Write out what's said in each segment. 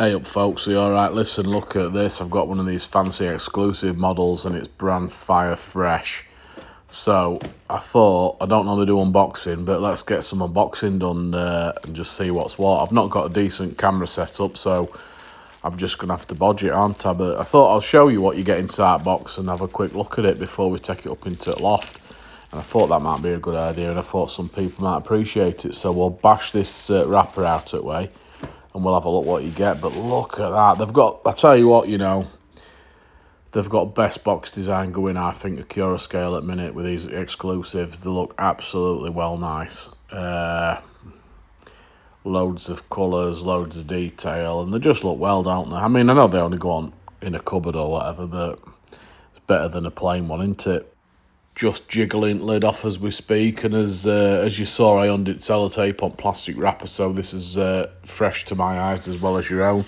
Hey up folks, are you alright? Listen, look at this. I've got one of these fancy exclusive models and it's brand fire fresh. So I thought, I don't normally do unboxing, but let's get some unboxing done and just see what's what. I've not got a decent camera set up, so I'm just going to have to bodge it, aren't I? But I thought I'll show you what you get inside box and have a quick look at it before we take it up into the loft. And I thought that might be a good idea, and I thought some people might appreciate it. So we'll bash this wrapper out that way, and we'll have a look what you get. But look at that. They've got, I tell you what, they've got best box design going, I think, Accurascale at the minute with these exclusives. They look absolutely well nice. Loads of colours, loads of detail, and they just look well, don't they? I mean, I know they only go on in a cupboard or whatever, but it's better than a plain one, isn't it? Just jiggling lid off as we speak, and as you saw, I undid sellotape on plastic wrapper, so this is fresh to my eyes as well as your own.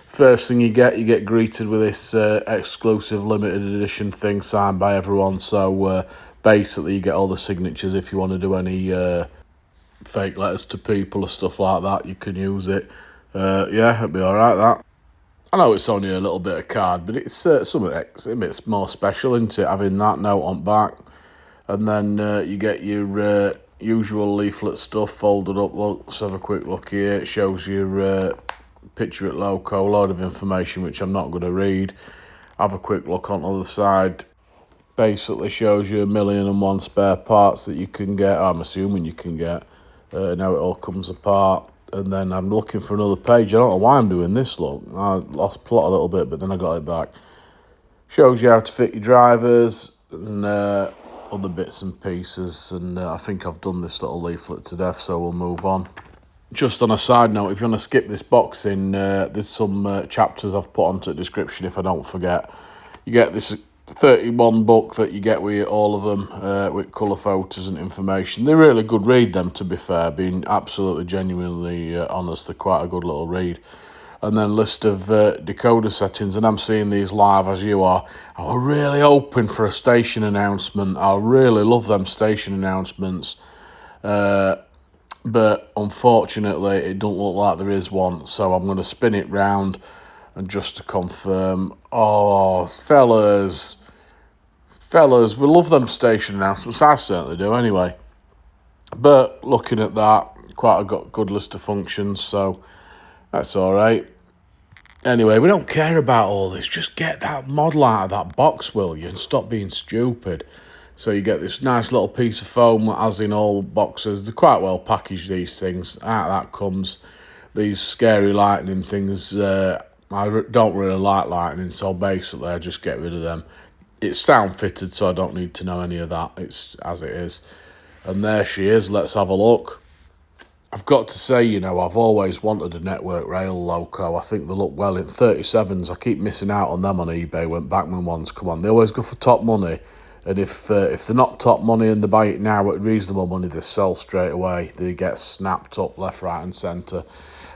First thing you get greeted with this exclusive limited edition thing signed by everyone, so basically you get all the signatures. If you want to do any fake letters to people or stuff like that, you can use it. Yeah, it'll be alright, that. I know it's only a little bit of card, but it's something a bit more special, isn't it, having that note on back. And then you get your usual leaflet stuff folded up. Look, let's have a quick look here. It shows your picture at loco, load of information which I'm not going to read. Have a quick look on the other side. Basically shows you 1,000,001 spare parts that you can get. I'm assuming you can get. Now it all comes apart. And then I'm looking for another page. I don't know why I'm doing this, look. I lost plot a little bit, but then I got it back. Shows you how to fit your drivers and other bits and pieces. And I think I've done this little leaflet to death, so we'll move on. Just on a side note, if you want to skip this boxing, there's some chapters I've put onto the description if I don't forget. You get this 31 book that you get with all of them, with colour photos and information. They're really good read, them, to be fair, being absolutely genuinely honest. They're quite a good little read. And then list of decoder settings, and I'm seeing these live as you are. I was really hoping for a station announcement. I really love them station announcements. But unfortunately, it don't look like there is one. So I'm going to spin it round, and just to confirm, oh, fellas, we love them station announcements. I certainly do anyway. But looking at that, quite a good list of functions, so that's all right. Anyway, we don't care about all this. Just get that model out of that box, will you, and stop being stupid. So you get this nice little piece of foam, as in all boxes. They're quite well packaged, these things. Out of that comes these scary lightning things. I don't really like lightning, so basically I just get rid of them. It's sound fitted, so I don't need to know any of that. It's as it is. And there she is. Let's have a look. I've got to say, I've always wanted a network rail loco. I think they look well in 37s. I keep missing out on them on eBay when bachmann ones come on. They always go for top money. And if they're not top money and they buy it now at reasonable money, they sell straight away. They get snapped up left, right and centre.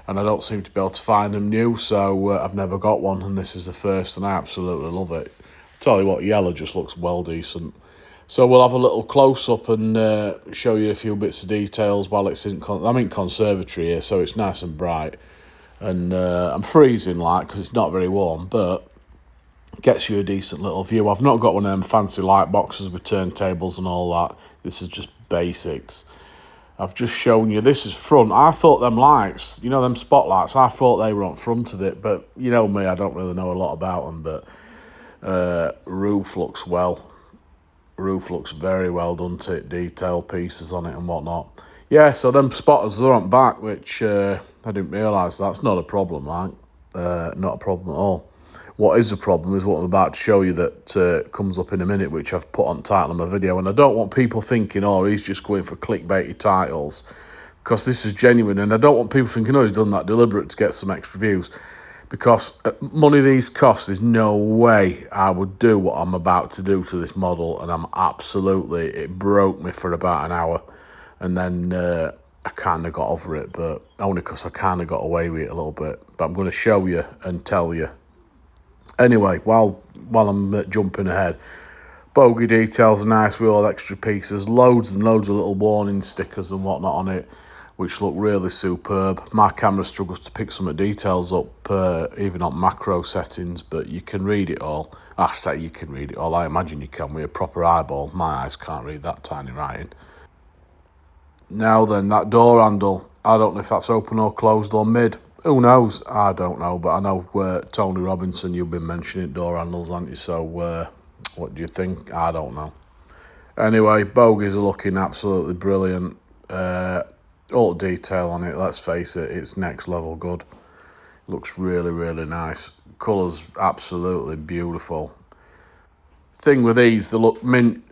And I don't seem to be able to find them new, so I've never got one. And this is the first, and I absolutely love it. I'll tell you what, yellow just looks well decent. So we'll have a little close-up and show you a few bits of details while it's in... I'm in conservatory here, so it's nice and bright. And I'm freezing, because it's not very warm, but gets you a decent little view. I've not got one of them fancy light boxes with turntables and all that. This is just basics. I've just shown you, this is front. I thought them lights, them spotlights, I thought they were on front of it, but you know me, I don't really know a lot about them, but roof looks well. Roof looks very well done to it, detail pieces on it and whatnot. Yeah, so them spotters are on back, which I didn't realise. That's not a problem, not a problem at all. What is a problem is what I'm about to show you that comes up in a minute, which I've put on title of my video. And I don't want people thinking, oh, he's just going for clickbaity titles, because this is genuine. And I don't want people thinking, oh, he's done that deliberate to get some extra views. Because money these costs, there's no way I would do what I'm about to do to this model. And it broke me for about an hour. And then I kind of got over it, but only because I kind of got away with it a little bit. But I'm going to show you and tell you. Anyway, while I'm jumping ahead, bogey details are nice with all extra pieces, loads and loads of little warning stickers and whatnot on it. which look really superb. My camera struggles to pick some of the details up, even on macro settings, but you can read it all. I say you can read it all. I imagine you can with a proper eyeball. My eyes can't read that tiny writing. Now then, that door handle. I don't know if that's open or closed or mid. Who knows? I don't know, but I know Tony Robinson, you've been mentioning door handles, haven't you? So what do you think? I don't know. Anyway, bogies are looking absolutely brilliant. All the detail on it, let's face it, it's next level good. Looks really, really nice. Colours absolutely beautiful. Thing with these, they look mint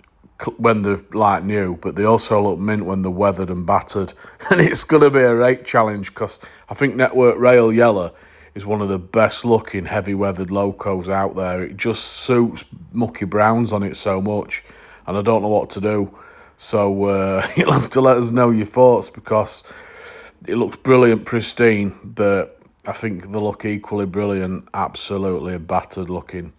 when they're like new, but they also look mint when they're weathered and battered. And it's going to be a rate challenge, because I think Network Rail Yellow is one of the best looking heavy weathered locos out there. It just suits mucky browns on it so much, and I don't know what to do. So you'll have to let us know your thoughts, because it looks brilliant, pristine, but I think they look equally brilliant, absolutely battered looking.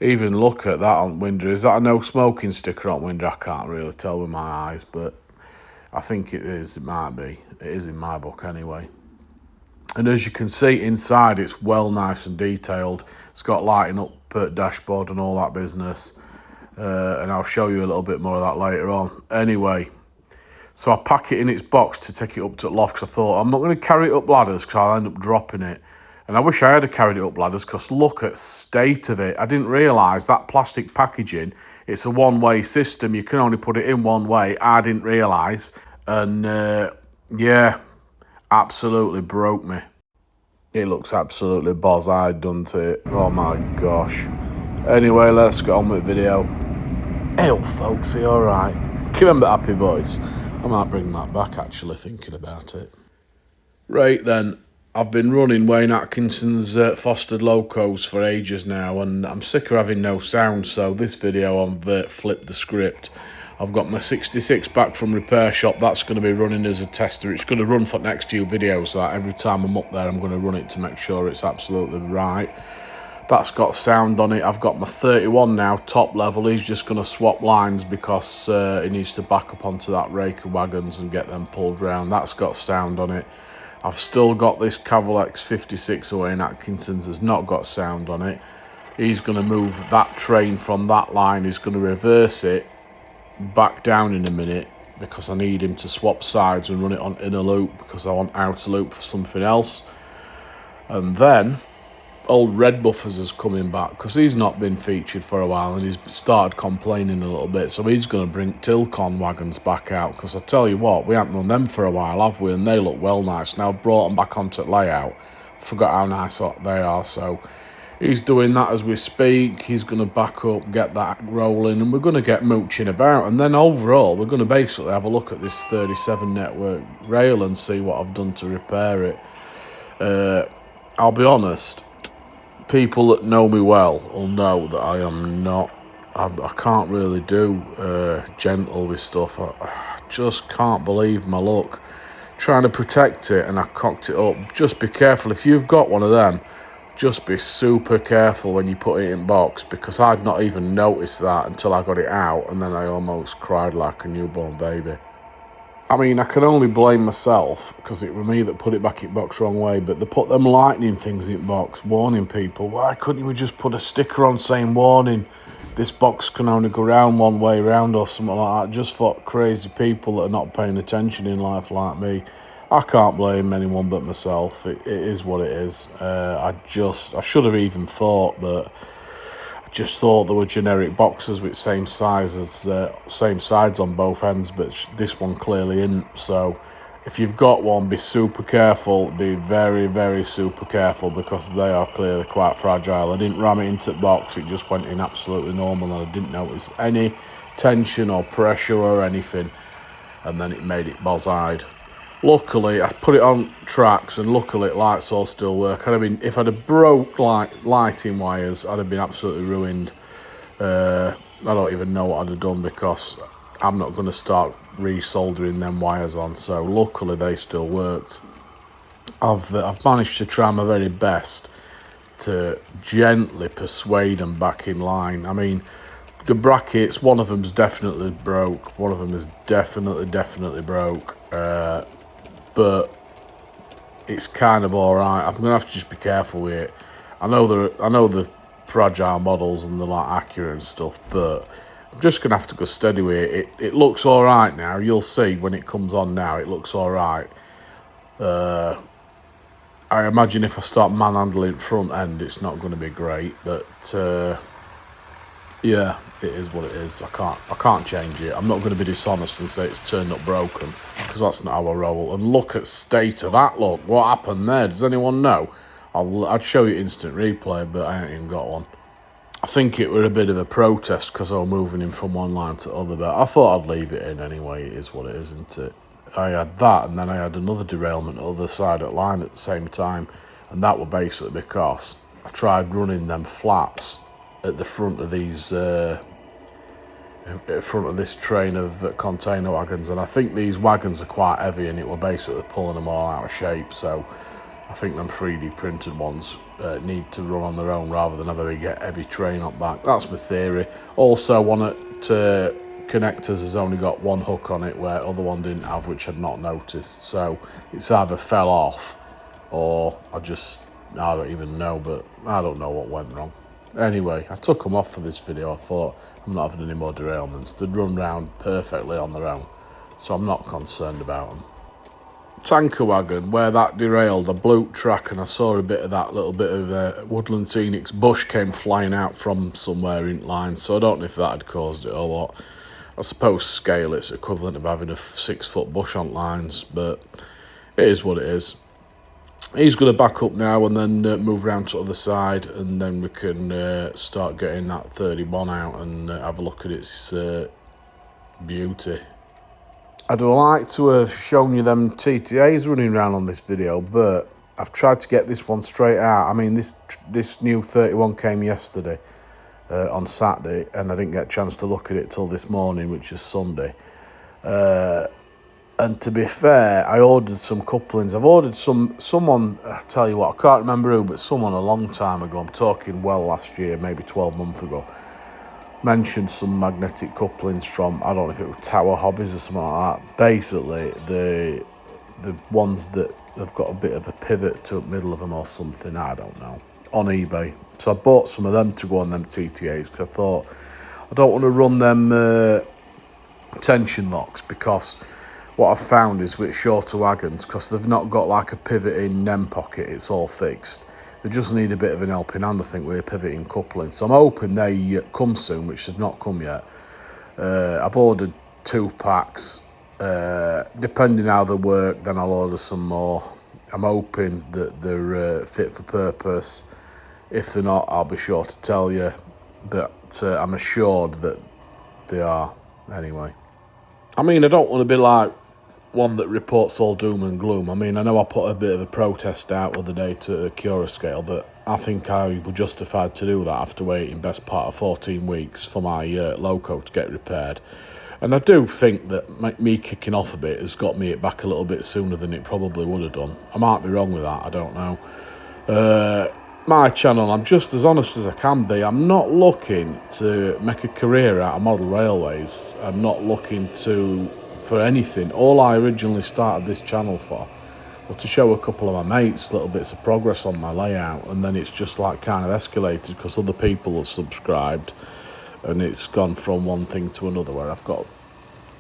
Even look at that on window. Is that a no smoking sticker on window? I can't really tell with my eyes, but I think it is. It might be. It is in my book anyway. And as you can see inside, it's well nice and detailed. It's got lighting up dashboard and all that business. And I'll show you a little bit more of that later on. Anyway, so I pack it in its box to take it up to the loft, because I thought I'm not going to carry it up ladders because I'll end up dropping it. And I wish I had carried it up ladders, because look at the state of it. I didn't realise that plastic packaging, it's a one-way system. You can only put it in one way. I didn't realise. And yeah, absolutely broke me. It looks absolutely boz-eyed, doesn't it? Oh my gosh. Anyway, let's get on with the video. Hey, folks, are you alright? Can you remember Happy Voice? I might bring that back, actually, thinking about it. Right then, I've been running Wayne Atkinson's fostered locos for ages now, and I'm sick of having no sound, so this video I've flipped the script. I've got my 66 back from repair shop. That's going to be running as a tester. It's going to run for the next few videos, so every time I'm up there I'm going to run it to make sure it's absolutely right. That's got sound on it. I've got my 31 now, top level. He's just going to swap lines because he needs to back up onto that rake of wagons and get them pulled round. That's got sound on it. I've still got this Caval X56 away in Atkinson's. Has not got sound on it. He's going to move that train from that line. He's going to reverse it back down in a minute, because I need him to swap sides and run it on inner loop, because I want outer loop for something else. And then old Red Buffers is coming back, because he's not been featured for a while and he's started complaining a little bit, so he's going to bring Tilcon wagons back out, because I tell you what, we haven't run them for a while, have we? And they look well nice. Now I've brought them back onto layout, forgot how nice they are, so he's doing that as we speak. He's going to back up, get that rolling, and we're going to get mooching about. And then overall, we're going to basically have a look at this 37 network rail and see what I've done to repair it. I'll be honest, people that know me well will know that I am not, I can't really do gentle with stuff. I just can't believe my luck. Trying to protect it, and I cocked it up. Just be careful. If you've got one of them, just be super careful when you put it in box, because I'd not even noticed that until I got it out, and then I almost cried like a newborn baby. I mean, I can only blame myself, because it was me that put it back in box wrong way, but they put them lightning things in box, warning people. Why couldn't you just put a sticker on saying, warning, this box can only go round one way round, or something like that, just for crazy people that are not paying attention in life like me. I can't blame anyone but myself. It is what it is. I should have even thought, but I just thought there were generic boxes with same sides on both ends, but this one clearly isn't. So if you've got one, be super careful. Be very, very super careful, because they are clearly quite fragile. I didn't ram it into the box. It just went in absolutely normal, and I didn't notice any tension or pressure or anything. And then it made it boz-eyed. Luckily, I put it on tracks, and luckily lights all still work. If I'd have broke lighting wires, I'd have been absolutely ruined. I don't even know what I'd have done, because I'm not going to start resoldering them wires on. So luckily they still worked. I've managed to try my very best to gently persuade them back in line. I mean, the brackets, one of them's definitely broke. One of them is definitely broke. but it's kind of all right. I'm gonna have to just be careful with it. I know the fragile models and they're like accurate and stuff, but I'm just gonna have to go steady with it. It looks all right now. You'll see when it comes on now. It looks all right. I imagine if I start manhandling front end, it's not going to be great, but yeah, it is what it is. I can't change it. I'm not going to be dishonest and say it's turned up broken, because that's not how I roll. And look at state of that. Look, what happened there? Does anyone know? I'd show you instant replay, but I ain't even got one. I think it were a bit of a protest because I was moving him from one line to other, but I thought I'd leave it in anyway. It is what it is, isn't it? I had that, and then I had another derailment on the other side of the line at the same time, and that were basically because I tried running them flats at the front of these, at front of this train of container wagons, and I think these wagons are quite heavy, and it were basically pulling them all out of shape. So I think them 3D printed ones need to run on their own rather than have a big heavy train up back. That's my theory. Also, one at connectors has only got one hook on it where other one didn't have, which I'd not noticed. So it's either fell off or I don't even know, but I don't know what went wrong. Anyway, I took them off for this video. I thought I'm not having any more derailments. They'd run round perfectly on their own, so I'm not concerned about them. Tanker wagon, where that derailed, I blew track and I saw a bit of that little bit of Woodland Scenics bush came flying out from somewhere in line, so I don't know if that had caused it or what. I suppose scale it's equivalent of having a 6-foot bush on lines, but it is what it is. He's going to back up now and then move around to the other side, and then we can start getting that 31 out and have a look at its beauty. I'd like to have shown you them TTAs running around on this video, but I've tried to get this one straight out. I mean, this new 31 came yesterday on Saturday, and I didn't get a chance to look at it till this morning, which is Sunday. And to be fair, I ordered some couplings. I've ordered someone, I tell you what, I can't remember who, but someone a long time ago, I'm talking well last year, maybe 12 months ago, mentioned some magnetic couplings from, I don't know if it was Tower Hobbies or something like that. Basically, the ones that have got a bit of a pivot to the middle of them or something, I don't know, on eBay. So I bought some of them to go on them TTAs because I thought I don't want to run them tension locks, because what I've found is with shorter wagons, because they've not got like a pivot in NEM pocket, it's all fixed. They just need a bit of an helping hand, I think, with a pivoting coupling. So I'm hoping they come soon, which have not come yet. I've ordered 2 packs. Depending how they work, then I'll order some more. I'm hoping that they're fit for purpose. If they're not, I'll be sure to tell you. But I'm assured that they are, anyway. I mean, I don't want to be like one that reports all doom and gloom. I mean, I know I put a bit of a protest out the other day to Accurascale, but I think I was justified to do that after waiting best part of 14 weeks for my loco to get repaired. And I do think that me kicking off a bit has got me it back a little bit sooner than it probably would have done. I might be wrong with that, I don't know. My channel, I'm just as honest as I can be. I'm not looking to make a career out of model railways. I'm not looking for anything. All I originally started this channel for was to show a couple of my mates little bits of progress on my layout, and then it's just like kind of escalated because other people have subscribed, and it's gone from one thing to another, where I've got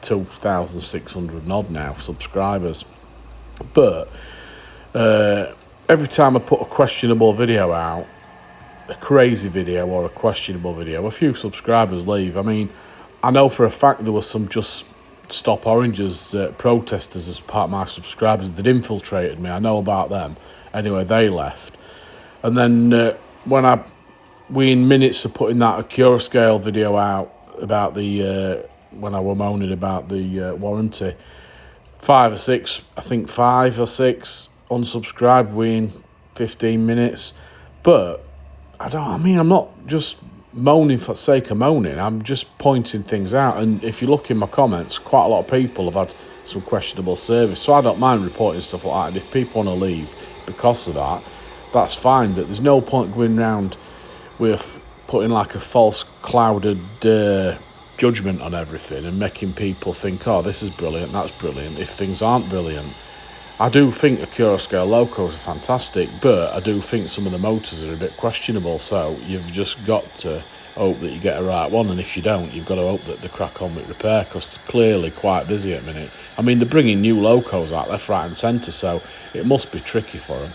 2,600 odd now subscribers. But every time I put a questionable video out, a crazy video or a questionable video, a few subscribers leave. I mean, I know for a fact there was some Just Stop Oranges protesters as part of my subscribers that infiltrated me. I know about them. Anyway, they left. And then within minutes of putting that Accurascale video out about the, when I were moaning about the warranty, 5 or 6 unsubscribed within 15 minutes. But I'm not just moaning for the sake of moaning. I'm just pointing things out, and if you look in my comments, quite a lot of people have had some questionable service, so I don't mind reporting stuff like that. And if people want to leave because of that, that's fine, but there's no point going round with putting like a false clouded judgment on everything and making people think, oh, this is brilliant, that's brilliant, if things aren't brilliant. I do think Accurascale locos are fantastic, but I do think some of the motors are a bit questionable, so you've just got to hope that you get a right one, and if you don't, you've got to hope that they crack on with repair, because they're clearly quite busy at the minute. I mean, they're bringing new locos out left, right and centre, so it must be tricky for them.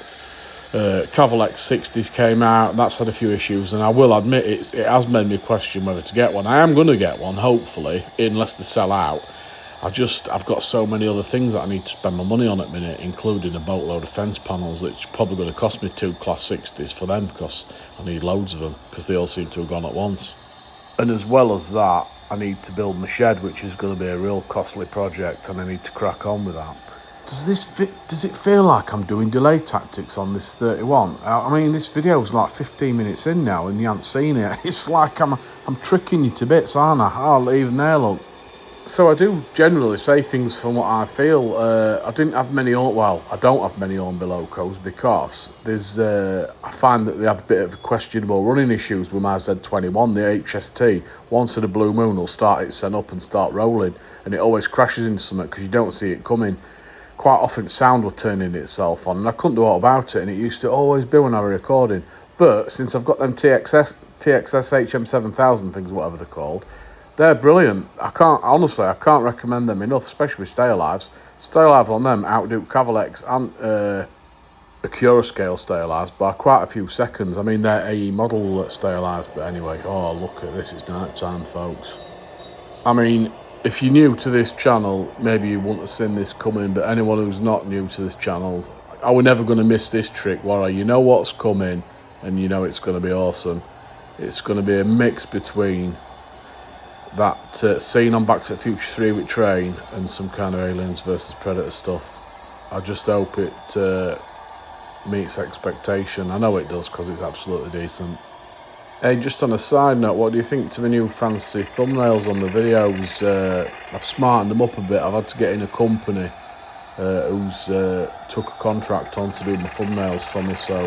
Cavalex 60s came out, that's had a few issues, and I will admit it has made me question whether to get one. I am going to get one, hopefully, unless they sell out. I've got so many other things that I need to spend my money on at the minute, including a boatload of fence panels, which probably going to cost me 2 Class 60s for them, because I need loads of them, because they all seem to have gone at once. And as well as that, I need to build my shed, which is going to be a real costly project, and I need to crack on with that. Does it feel like I'm doing delay tactics on this 31? I mean, this video's like 15 minutes in now, and you haven't seen it. It's like I'm tricking you to bits, aren't I? Oh, even there, look. So I do generally say things from what I feel. I don't have many Hornby locos, because I find that they have a bit of questionable running issues with my Z21, the HST. Once in a blue moon, will start it sent up and start rolling, and it always crashes into something because you don't see it coming. Quite often sound will turn in itself on, and I couldn't do all about it, and it used to always be when I were recording. But since I've got them TXS HM7000 things, whatever they're called, they're brilliant. I can't recommend them enough, especially with Stay Alives. Stay Alive on them outdo Cavalex and Accurascale Stay Alives by quite a few seconds. I mean, they're AE model Stay Alives, but anyway, oh, look at this, it's night time, folks. I mean, if you're new to this channel, maybe you wouldn't have seen this coming, but anyone who's not new to this channel, are we never going to miss this trick, where you know what's coming, and you know it's going to be awesome. It's going to be a mix between that scene on Back to the Future 3 with Train and some kind of Aliens versus Predator stuff. I just hope it meets expectation. I know it does, because it's absolutely decent. Hey, just on a side note, what do you think to the new fancy thumbnails on the videos? I've smartened them up a bit. I've had to get in a company who's took a contract on to do my thumbnails for me, so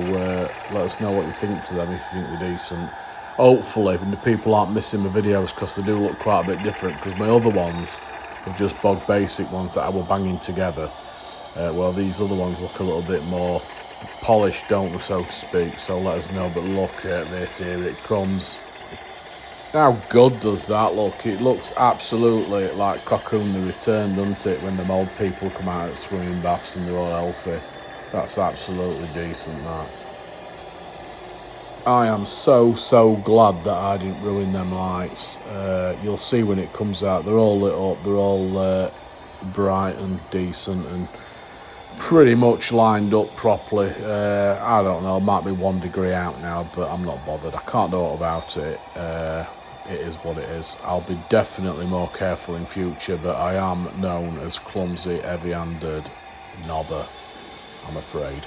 let us know what you think to them, if you think they're decent. Hopefully the people aren't missing my videos, because they do look quite a bit different, because my other ones are just bog basic ones that I were banging together. Well, these other ones look a little bit more polished, don't they, so to speak, so let us know. But look at this, here it comes. How good does that look? It looks absolutely like Cocoon the Return, doesn't it, when the old people come out at swimming baths and they're all healthy. That's absolutely decent, that. I am so glad that I didn't ruin them lights. You'll see when it comes out, they're all lit up, they're all bright and decent and pretty much lined up properly. I don't know, it might be 1 degree out now, but I'm not bothered. I can't do it about it. It is what it is. I'll be definitely more careful in future, but I am known as clumsy, heavy-handed knobber, I'm afraid.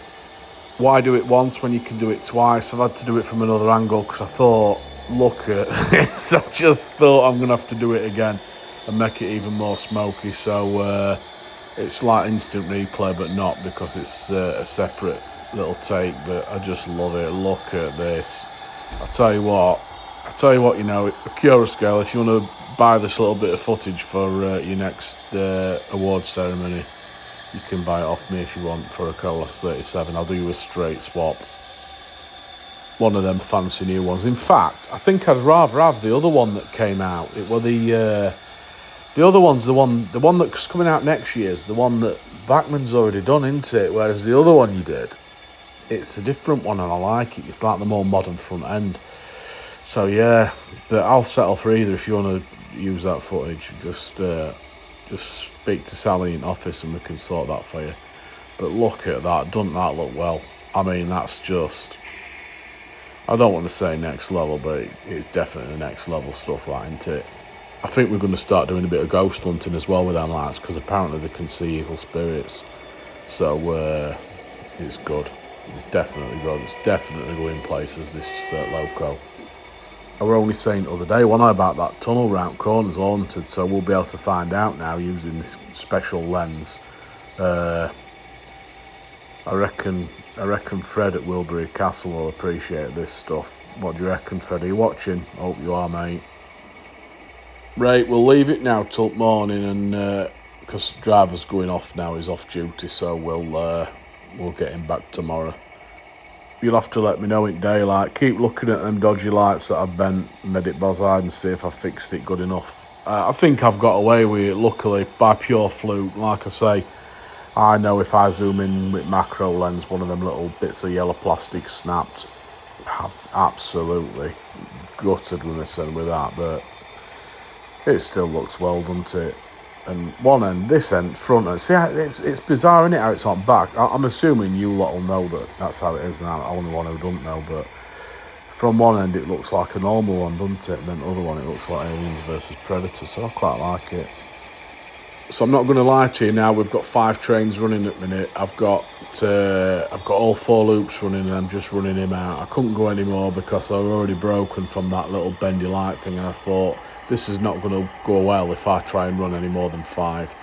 Why do it once when you can do it twice? I've had to do it from another angle, because I thought, look at this, I just thought I'm going to have to do it again and make it even more smoky, so it's like instant replay, but not, because it's a separate little take, but I just love it. Look at this. I'll tell you what, you know, Accurascale, if you want to buy this little bit of footage for your next award ceremony, you can buy it off me if you want for a Colas 37. I'll do you a straight swap. One of them fancy new ones. In fact, I think I'd rather have the other one that came out. It was the other one's the one that's coming out next year is the one that Bachmann's already done, isn't it? Whereas the other one you did, it's a different one, and I like it. It's like the more modern front end. So yeah, but I'll settle for either if you want to use that footage. Just speak to Sally in office and we can sort that for you. But look at that, doesn't that look well? I mean, that's just, I don't want to say next level, but it's definitely the next level stuff, that, isn't it? I think we're going to start doing a bit of ghost hunting as well with them lights, because apparently they can see evil spirits. So it's good. It's definitely good. It's definitely going places, this loco. I were only saying the other day, wasn't I, about that tunnel round corners haunted, so we'll be able to find out now using this special lens. I reckon Fred at Wilbury Castle will appreciate this stuff. What do you reckon, Fred? Are you watching? Hope you are, mate. Right, we'll leave it now till morning, and because driver's going off now, he's off duty, so we'll get him back tomorrow. You'll have to let me know in daylight. Keep looking at them dodgy lights that I've bent, made it buzz-eyed, and see if I fixed it good enough. I think I've got away with it, luckily, by pure fluke. Like I say, I know if I zoom in with macro lens, one of them little bits of yellow plastic snapped. Absolutely gutted with that, but it still looks well, doesn't it? And one end, this end, front end. See, it's bizarre, isn't it, how it's on back? I'm assuming you lot will know that that's how it is, and I'm the only one who don't know, but from one end it looks like a normal one, doesn't it? And then the other one it looks like Aliens versus Predator, so I quite like it. So I'm not going to lie to you now, we've got 5 trains running at the minute. I've got all 4 loops running, and I'm just running him out. I couldn't go anymore because I was already broken from that little bendy light thing, and I thought, this is not going to go well if I try and run any more than 5.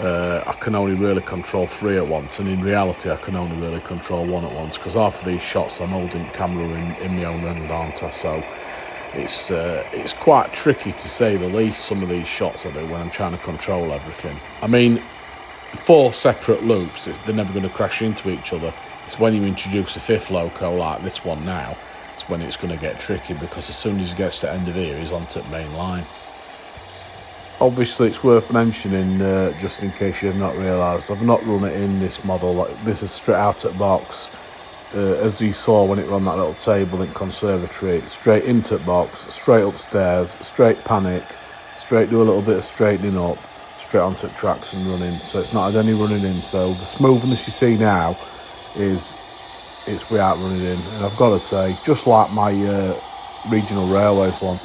I can only really control 3 at once, and in reality I can only really control 1 at once, because half of these shots I'm holding camera in my own hand, aren't I? So it's quite tricky to say the least, some of these shots I do when I'm trying to control everything. I mean, 4 separate loops, they're never going to crash into each other. It's when you introduce a 5th loco like this one now, it's when it's going to get tricky, because as soon as he gets to the end of here, he's onto the main line. Obviously, it's worth mentioning, just in case you've not realised, I've not run it in this model. This is straight out at box. As you saw when it ran that little table in conservatory, straight into the box, straight upstairs, straight panic, straight do a little bit of straightening up, straight onto the tracks and running. So it's not had any running in. So the smoothness you see now is it's without running in. And I've got to say, just like my regional railways one,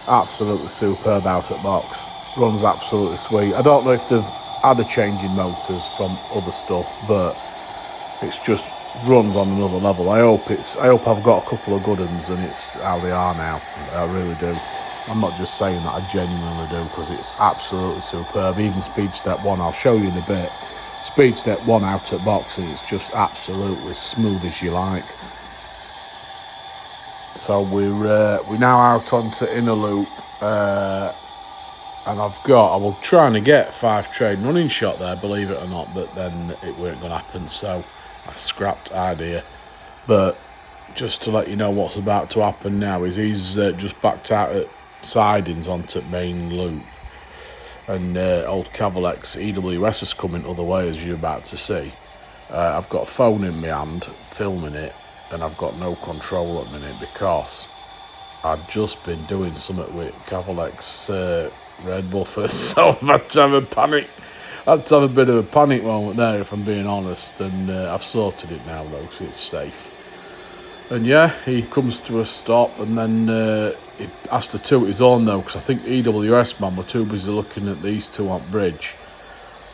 absolutely superb out at box. Runs absolutely sweet. I don't know if they've had a change in motors from other stuff, but it's just runs on another level. I hope I've got a couple of good ones, and it's how they are now. I really do. I'm not just saying that, I genuinely do, because it's absolutely superb. Even speed step 1, I'll show you in a bit. Speed step 1 out at box, and it's just absolutely smooth as you like. So we're now out onto inner loop, and I was trying to get 5 train running shot there, believe it or not, but then it weren't going to happen, so I scrapped idea. But just to let you know what's about to happen now is he's just backed out at sidings onto main loop, and old Cavalex EWS is coming other way, as you're about to see. I've got a phone in my hand filming it, and I've got no control at the minute because I've just been doing something with Cavalex red buffers, so I've had to have a panic. I had to have a bit of a panic moment there, if I'm being honest, and I've sorted it now though, so it's safe. And yeah, he comes to a stop, and then he has to toot his own though, because I think EWS man were too busy looking at these two on bridge,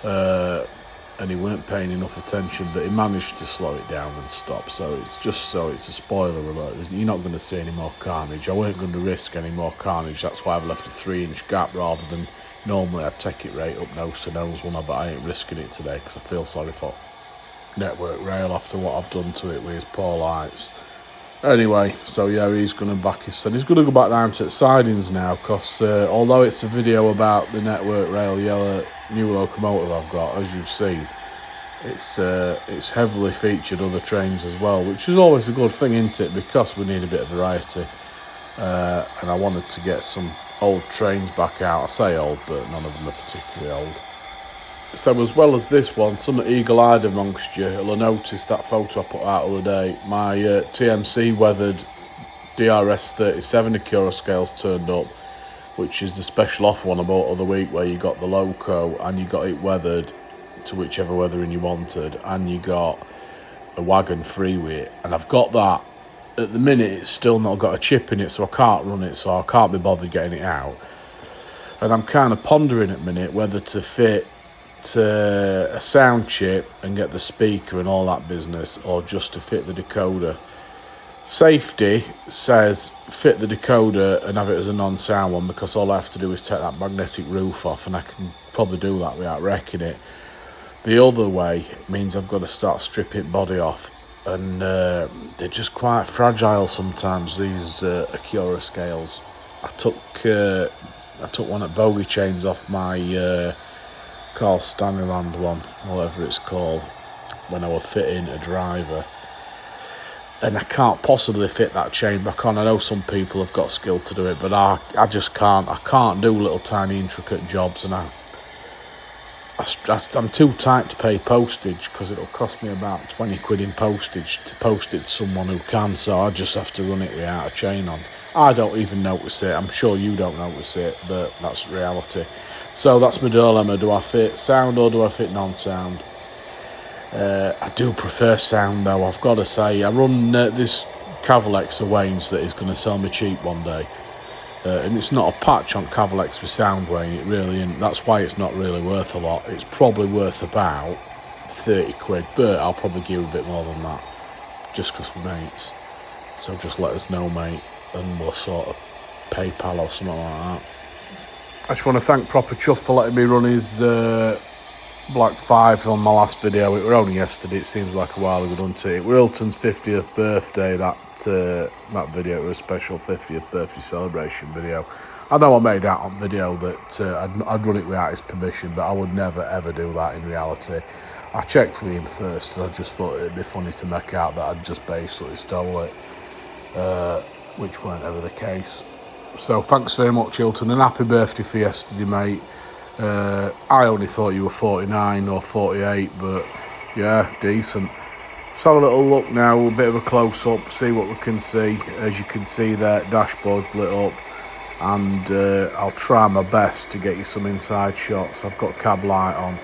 and he weren't paying enough attention, but he managed to slow it down and stop. So it's a spoiler alert. You're not going to see any more carnage. I weren't going to risk any more carnage. That's why I've left a 3-inch gap rather than normally I'd take it right up nose to nose one, but I ain't risking it today because I feel sorry for Network Rail after what I've done to it with his poor lights. Anyway, so yeah, he's going to back his son. He's going to go back down to the sidings now, because although it's a video about the Network Rail yellow new locomotive I've got, as you've seen, it's heavily featured other trains as well, which is always a good thing, isn't it? Because we need a bit of variety, and I wanted to get some old trains back out. I say old, but none of them are particularly old. So as well as this one, some eagle-eyed amongst you will have noticed that photo I put out the other day. My TMC weathered DRS37 Accurascales turned up, which is the special offer one I bought the other week, where you got the loco and you got it weathered to whichever weathering you wanted, and you got a wagon free with it. And I've got that. At the minute, it's still not got a chip in it, so I can't run it, so I can't be bothered getting it out. And I'm kind of pondering at the minute whether to fit a sound chip and get the speaker and all that business, or just to fit the decoder. Safety says fit the decoder and have it as a non-sound one, because all I have to do is take that magnetic roof off, and I can probably do that without wrecking it. The other way means I've got to start stripping body off, and they're just quite fragile sometimes, these Accurascales. I took one at bogey chains off my Accurascale standing hand one, whatever it's called, when I was fitting a driver. And I can't possibly fit that chain back on. I know some people have got skill to do it, but I just can't. I can't do little tiny intricate jobs, and I'm too tight to pay postage, because it'll cost me about 20 quid in postage to post it to someone who can, so I just have to run it without a chain on. I don't even notice it. I'm sure you don't notice it, but that's reality. So that's my dilemma. Do I fit sound or do I fit non-sound? I do prefer sound though, I've got to say. I run this Cavalex of Wayne's that is going to sell me cheap one day. And it's not a patch on Cavalex with sound, Wayne, it really isn't. That's why it's not really worth a lot. It's probably worth about 30 quid, but I'll probably give a bit more than that, just because we're mates. So just let us know, mate, and we'll sort of PayPal or something like that. I just want to thank Proper Chuff for letting me run his Black 5 on my last video. It were only yesterday, it seems like a while ago, doesn't it? It were Hilton's 50th birthday, that video. It was a special 50th birthday celebration video. I know I made out on video that I'd run it without his permission, but I would never ever do that in reality. I checked with him first, and I just thought it'd be funny to make out that I'd just basically stole it, which weren't ever the case. So thanks very much, Hilton, and happy birthday for yesterday, mate. I only thought you were 49 or 48, but yeah, decent. Let's have a little look now, a bit of a close-up, see what we can see. As you can see there, dashboard's lit up, and I'll try my best to get you some inside shots. I've got cab light on.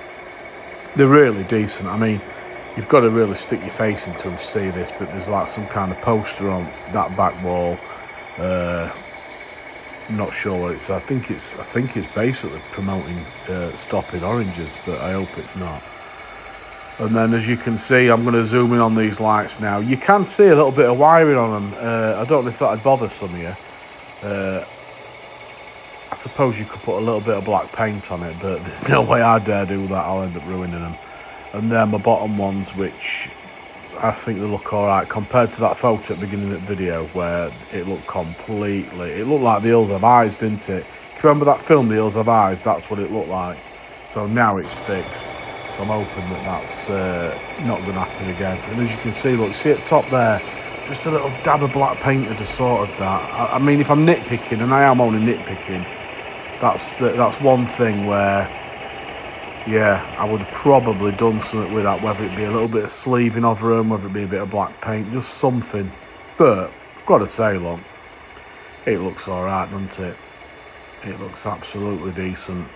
They're really decent. I mean, you've got to really stick your face into them to see this, but there's like some kind of poster on that back wall. I'm not sure what it's. I think it's basically promoting stopping oranges, but I hope it's not. And then, as you can see, I'm going to zoom in on these lights now. You can see a little bit of wiring on them. I don't know if that'd bother some of you. I suppose you could put a little bit of black paint on it, but there's no way I dare do that. I'll end up ruining them. And then my bottom ones, which I think they look alright compared to that photo at the beginning of the video where it looked it looked like the Hills Have Eyes, didn't it? If you remember that film, The Hills Have Eyes, that's what it looked like. So now it's fixed. So I'm hoping that that's not going to happen again. And as you can see, look, see at top there, just a little dab of black paint had sorted that. I mean, if I'm nitpicking, and I am only nitpicking, that's one thing where, yeah, I would have probably done something with that, whether it be a little bit of sleeving over them, whether it be a bit of black paint, just something. But I've got to say, look, it looks alright, doesn't it? It looks absolutely decent.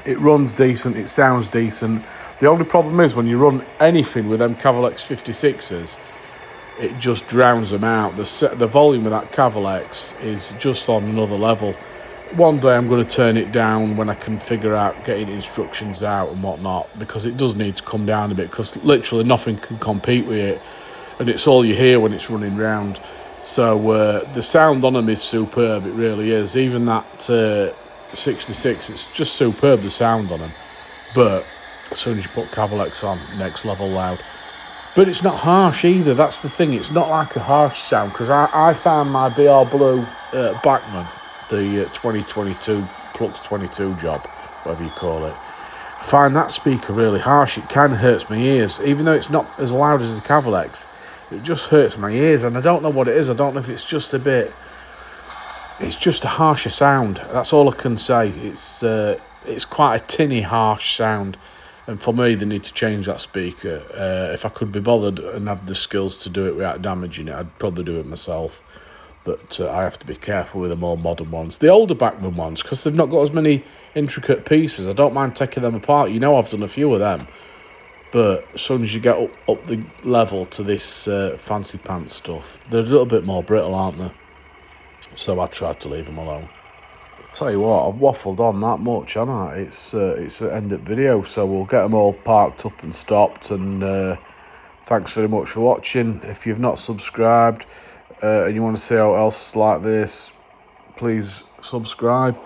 It runs decent, it sounds decent. The only problem is when you run anything with them Cavalex 56s, it just drowns them out. The volume of that Cavalex is just on another level. One day I'm going to turn it down when I can figure out getting instructions out and whatnot, because it does need to come down a bit, because literally nothing can compete with it, and it's all you hear when it's running round. So the sound on them is superb, it really is. Even that 66, it's just superb, the sound on them. But as soon as you put Cavalex on, next level loud. But it's not harsh either, that's the thing. It's not like a harsh sound, because I found my BR Blue Bachmann, the 2022 Plux 22 job, whatever you call it. I find that speaker really harsh. It kind of hurts my ears, even though it's not as loud as the Cavalex. It just hurts my ears, and I don't know what it is. I don't know if it's just a bit. It's just a harsher sound. That's all I can say. It's quite a tinny, harsh sound, and for me, they need to change that speaker. If I could be bothered and have the skills to do it without damaging it, I'd probably do it myself. But I have to be careful with the more modern ones. The older Bachmann ones, because they've not got as many intricate pieces, I don't mind taking them apart. You know, I've done a few of them. But as soon as you get up the level to this fancy pants stuff, they're a little bit more brittle, aren't they? So I tried to leave them alone. Tell you what, I've waffled on that much, haven't I? It's an end of video, so we'll get them all parked up and stopped. And thanks very much for watching. If you've not subscribed, and you want to see how else like this, please subscribe.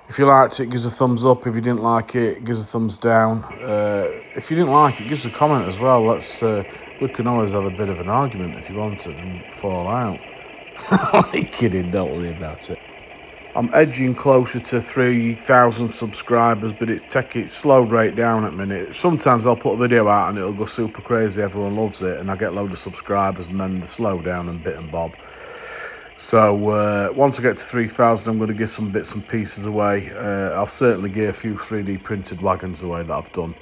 If you liked it, give us a thumbs up. If you didn't like it, give us a thumbs down. If you didn't like it, give us a comment as well. We can always have a bit of an argument if you wanted and fall out. I'm only kidding, don't worry about it. I'm edging closer to 3,000 subscribers, but it's slowed right down at the minute. Sometimes I'll put a video out and it'll go super crazy, everyone loves it, and I get a load of subscribers, and then they slow down and bit and bob. So once I get to 3,000, I'm going to give some bits and pieces away. I'll certainly give a few 3D printed wagons away that I've done.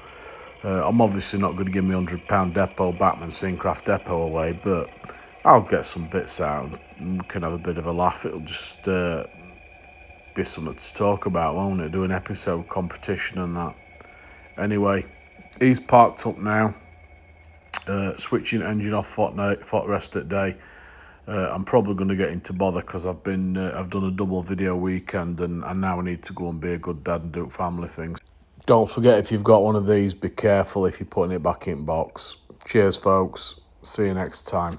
I'm obviously not going to give me £100 depot Bachmann Sincraft depot away, but I'll get some bits out and we can have a bit of a laugh. It'll just be something to talk about, won't it? Do an episode competition and that. Anyway, he's parked up now. Switching engine off for the rest of the day. I'm probably going to get into bother because I've done a double video weekend, and now I need to go and be a good dad and do family things. Don't forget, if you've got one of these, be careful if you're putting it back in box. Cheers, folks. See you next time.